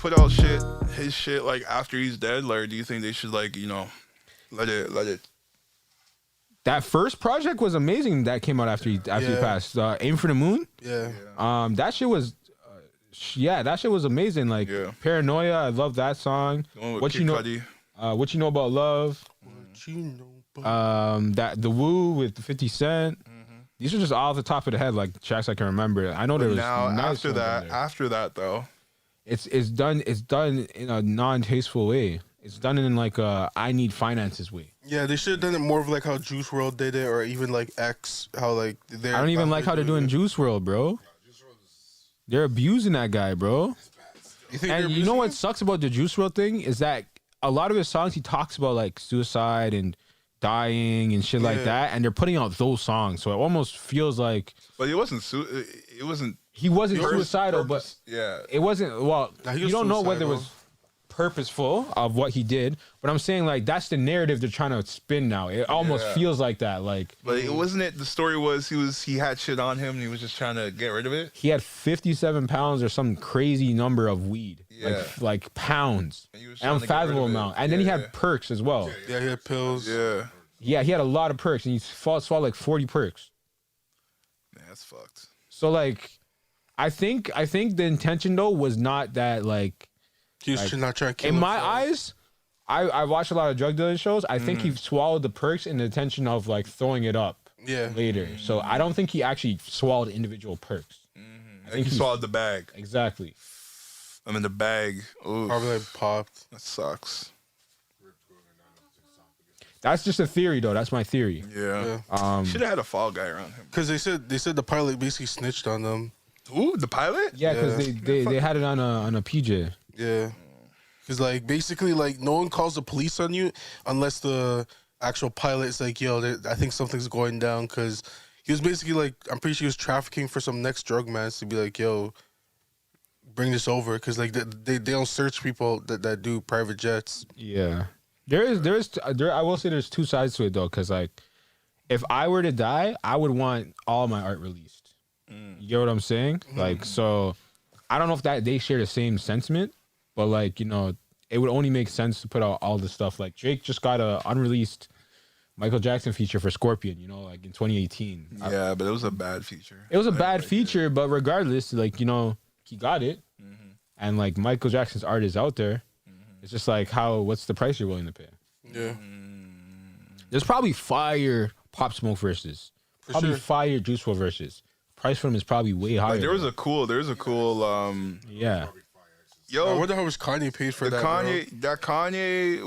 put out his shit like after he's dead? Like, do you think they should like let it? That first project was amazing. That came out after he passed. Aim for the Moon. Yeah. That shit was. That shit was amazing. Like Paranoia, I love that song. What you know? What you know about love? What you know about that the Woo with 50 Cent. These are just all off the top of the head, like tracks I can remember. I know there was now nice after that though, it's done in a non-tasteful way. It's done in like a I need finances way. Yeah, they should have done it more of like how Juice WRLD did it, or even like X, how like I don't even like how they're doing Juice WRLD, bro. They're abusing that guy, bro. And you know what sucks about the Juice WRLD thing is that a lot of his songs he talks about like suicide and dying and shit like that, and they're putting out those songs, so it almost feels like. But it wasn't. He wasn't suicidal, but it wasn't. Well, you don't know whether it was purposeful of what he did, but I'm saying like that's the narrative they're trying to spin now. It almost feels like that, like. But it wasn't it. The story was he had shit on him and he was just trying to get rid of it. He had 57 pounds or some crazy number of weed, like pounds, an unfathomable amount, and then he had perks as well. Yeah, he had pills. Yeah, he had a lot of perks, and he swallowed like 40 perks. Man, that's fucked. So like, I think the intention though was not that like. He was not trying to kill in my eyes, I watch a lot of drug dealing shows. I think he swallowed the perks in the intention of like throwing it up later. So I don't think he actually swallowed individual perks. I think he swallowed the bag. Exactly. I mean the bag. Oof. Probably like popped. That sucks. That's just a theory though. That's my theory. Yeah. Should have had a fall guy around him. Because they said the pilot basically snitched on them. Ooh, the pilot? Yeah, because they had it on a PJ. Yeah. Because, like, basically, like, no one calls the police on you unless the actual pilot's like, yo, I think something's going down. Because he was basically, like, I'm pretty sure he was trafficking for some next drug man to be like, yo, bring this over. Because, like, they don't search people that do private jets. Yeah. I will say there's two sides to it, though. Because, like, if I were to die, I would want all my art released. You get what I'm saying? Like, so I don't know if that they share the same sentiment. But, like, you know, it would only make sense to put out all the stuff. Like, Drake just got a unreleased Michael Jackson feature for Scorpion, you know, like in 2018. Yeah, but it was a bad feature. It was a bad feature, but regardless, like, you know, he got it. And, like, Michael Jackson's art is out there. It's just like, what's the price you're willing to pay? Yeah. There's probably fire Pop Smoke verses. Probably fire Juice WRLD verses. Price for him is probly way higher. Like, there's a cool, yeah. Yo, I wonder how much Kanye paid for that. Kanye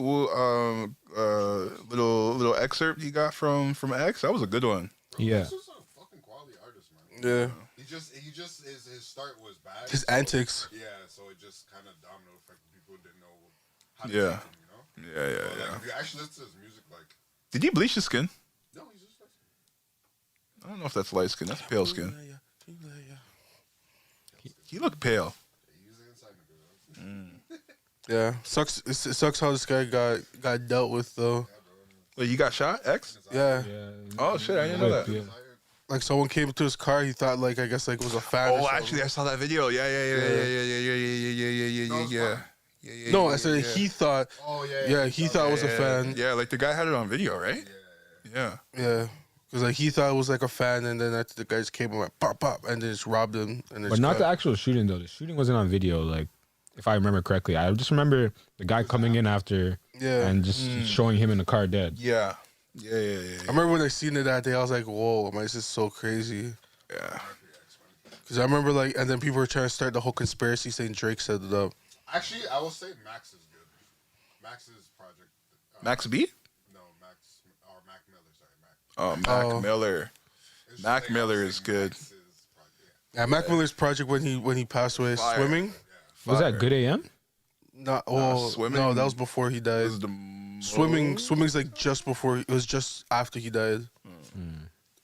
little excerpt he got from X. That was a good one. Yeah. This was a fucking quality artist, man. Yeah. He just his start was bad. His antics. Yeah, so it just kind of domino effect. People didn't know how to take him, you know? Yeah. Like, if you actually listen to his music, like. Did he bleach his skin? No, he's just light skin. I don't know if that's light skin. That's pale skin. He looked pale. Yeah, sucks. It sucks how this guy got dealt with though. Wait, you got shot? X? Yeah. Oh shit, I didn't know that. Yeah. Like someone came to his car. He thought like I guess like it was a fan. Oh, actually, I saw that video. Yeah. No, I said he thought. Oh yeah. He thought it was a fan. Yeah, like the guy had it on video, right? Yeah. Yeah. Because like he thought it was like a fan, and then the guys came and went pop, and then just robbed him. And but not the actual shooting though. The shooting wasn't on video. Like, if I remember correctly, I just remember the guy coming in after, and just showing him in the car dead. Yeah. I remember when I seen it that day, I was like, "Whoa, this is so crazy." Yeah. Because I remember like, and then people were trying to start the whole conspiracy saying Drake set it up. Actually, I will say Max is good. Max's project. Max B? No, Mac Miller. Sorry, Mac. Oh, Mac Miller. Mac Miller is good. Yeah, Mac Miller's project when he passed away, Fire. Swimming. Was that Good AM? Swimming. No, that was before he died. Swimming's like just before. It was just after he died.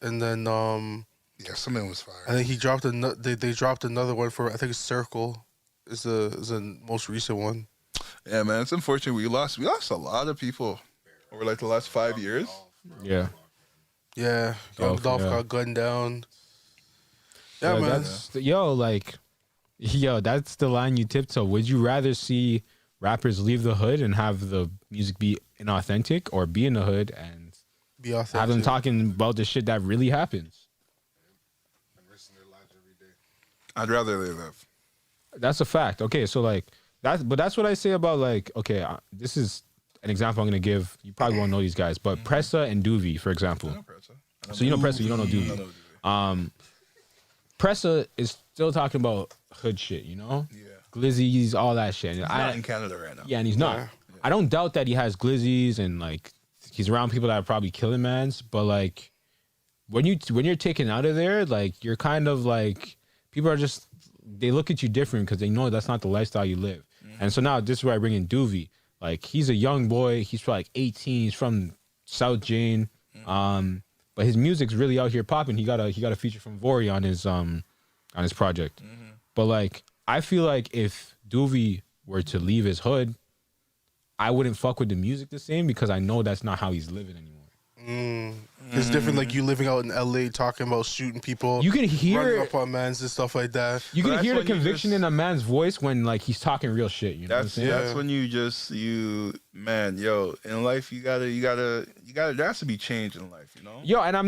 And then Yeah, Swimming was fire. and then he dropped they dropped another one for I think it's Circle. Is the most recent one. Yeah, man, it's unfortunate we lost a lot of people over like the last 5 years. Yeah. Yeah, Dolph got gunned down. Yeah, man. Like Yo, that's the line you tiptoe. Would you rather see rappers leave the hood and have the music be inauthentic, or be in the hood and Be authentic. have them talking about the shit that really happens? And risking their lives every day. I'd rather they live. That's a fact. Okay, so like that's what I say about like, okay, this is an example I'm gonna give. You probably won't know these guys, but Pressa and Doovie, for example. I know Pressa. So you know Pressa, you don't know Doovie. Pressa is still talking about hood shit, you know? Yeah. Glizzies, all that shit. He's not in Canada right now. Yeah, and he's not. Yeah. I don't doubt that he has glizzies and like he's around people that are probably killing mans, but like when you're taken out of there, like you're kind of like people are just they look at you different because they know that's not the lifestyle you live. And so now this is where I bring in Doovie. Like he's a young boy, he's probably like 18, he's from South Jane. But his music's really out here popping. He got a feature from Vori on his project. But like I feel like if Doovie were to leave his hood, I wouldn't fuck with the music the same because I know that's not how he's living anymore. It's different, like you living out in LA talking about shooting people. You can running hear up on mans and stuff like that. you can But hear the that's when you conviction just- in a man's voice when like he's talking real shit. You know what I'm saying? That's when in life you gotta there has to be change in life, you know? Yo, and I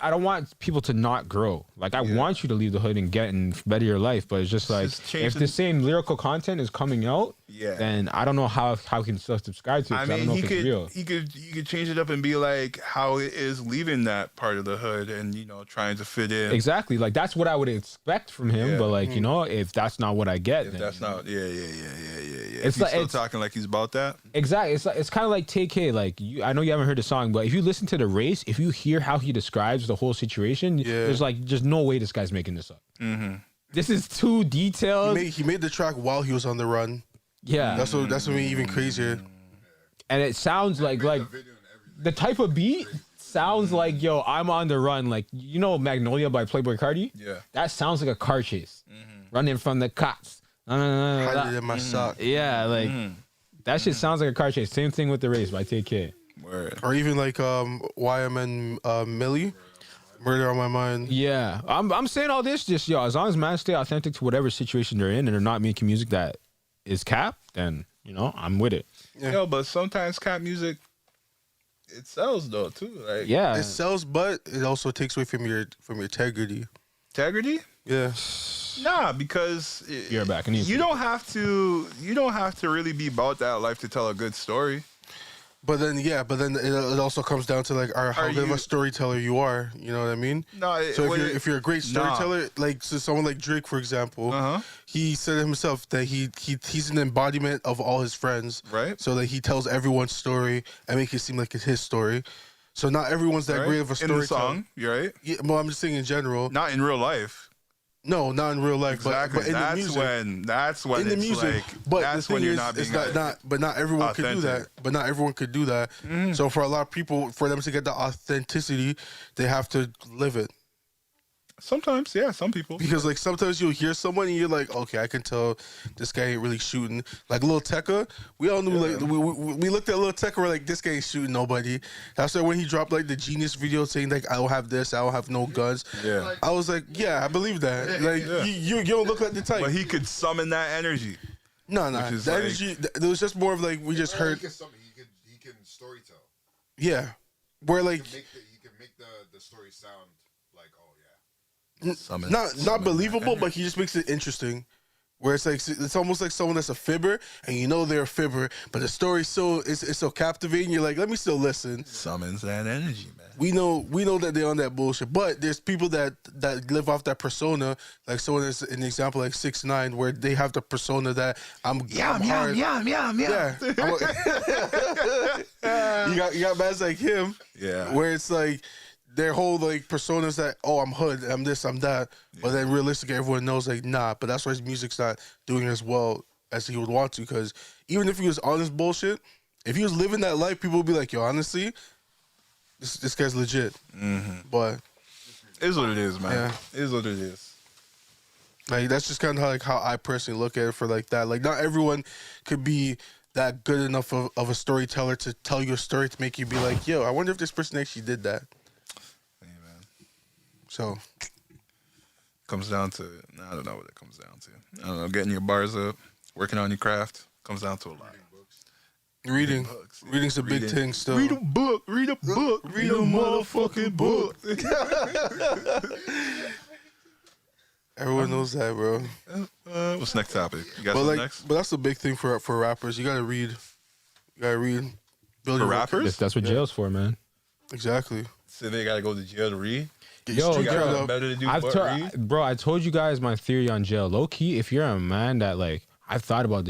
don't want people to not grow. Like I want you to leave the hood and get and better your life, but it's just like just if changing- the same lyrical content is coming out, Yeah. then I don't know how I can still subscribe to it. I 'Cause I don't mean, know he if it's real. could you could change it up and be like how it is leaving that part of the hood and trying to fit in. Exactly. Like that's what I would expect from him, Yeah. but like if that's not what I get, If then that's not yeah. It's He's like- still it's- talking like he's about that. exactly. It's kind of like TK. Like I know you haven't heard the song, but if you listen to the race, if you hear how he describes the whole situation, there's like just no way this guy's making this up. This is too detailed. He made the track while he was on the run. Yeah, That's what made me even crazier. and it sounds like Video and everything. the type of beat sounds like I'm on the run. Like Magnolia by Playboi Carti. Yeah. That sounds like a car chase, running from the cops. Hide it in my sock. Yeah, like that shit sounds like a car chase. Same thing with the race by TK. Word. Or even like YM and Millie. Murder on My Mind. Yeah, I'm saying all this just as long as man stay authentic to whatever situation they're in and they're not making music that is cap, then I'm with it. Yeah. But sometimes cap music it sells though too. Like Yeah, It sells, but it also takes away from your integrity. integrity? Yeah. Nah, because You're back. I need you to- don't have to really be about that life to tell a good story. But then it also comes down to like how Are good of you- a storyteller you are. You know what I mean? No, So if you're a great Nah. storyteller, like someone like Drake, for example, Uh-huh. he said himself that he's an embodiment of all his friends. Right. So that he tells everyone's story and make it seem like it's his story. So not everyone's that right? great of a in storyteller. the song, you're right? Yeah, well, I'm just saying in general. Not in real life. No, not in real life, Exactly. but in the music. That's when In the it's music, like but that's the when thing you're is, not being it's not everyone could do that. authentic. But not everyone could do that. So for a lot of people, for them to get the authenticity, they have to live it. Sometimes, yeah, some people. Because like sometimes you'll hear someone and you're like, okay, I can tell this guy ain't really shooting. Like Lil Tecca, we all knew like we looked at Lil Tecca, we're like, this guy ain't shooting nobody. That's why when he dropped like the Genius video saying like I don't have this, I don't have no guns. Yeah. I was like, yeah, I believe that. Like you don't look like the type. But he could summon that energy. No, which is the like- energy. There was just more of like we just Well, heard. He can storytell. Yeah, where like He can make the story sound like, oh yeah. Summon. not believable, but he just makes it interesting. Where it's like it's almost like someone that's a fibber, and you know they're a fibber, but the story's it's so captivating. You're like, let me still listen. Summons that energy, man. We know that they're on that bullshit, but there's people that live off that persona. Like someone is an example like 6ix9ine, where they have the persona that I'm hard. yum. Yeah, you got bands like him. Yeah. Where it's like their whole like personas that I'm hood, I'm this, I'm that, but then realistically everyone knows like nah. But that's why his music's not doing as well as he would want to. Because even if he was on this bullshit, if he was living that life, people would be like, yo, honestly, this guy's legit. But Is what it is, man. Yeah. Is what it is. like that's just kind of like how I personally look at it for like that. Like not everyone could be that good enough of a storyteller to tell you a story to make you be like, yo, I wonder if this person actually did that. Hey, man. So Comes down to, I don't know what it comes down to. I don't know, getting your bars up, working on your craft. Comes down to a lot. Reading. Books. Reading's a big thing still. Read a book. Read a book. Read a motherfucking book. Everyone knows that, bro. What's next topic? You got But something like, next? but that's the big thing for rappers. You gotta read. You gotta read. Build For your rappers? That's what jail's for, man. Exactly. So they gotta go to jail to read? Get Yo, your street yo, cred up. Better to do I've but read? bro, I told you guys my theory on jail. Low key, if you're a man that like, I've thought about this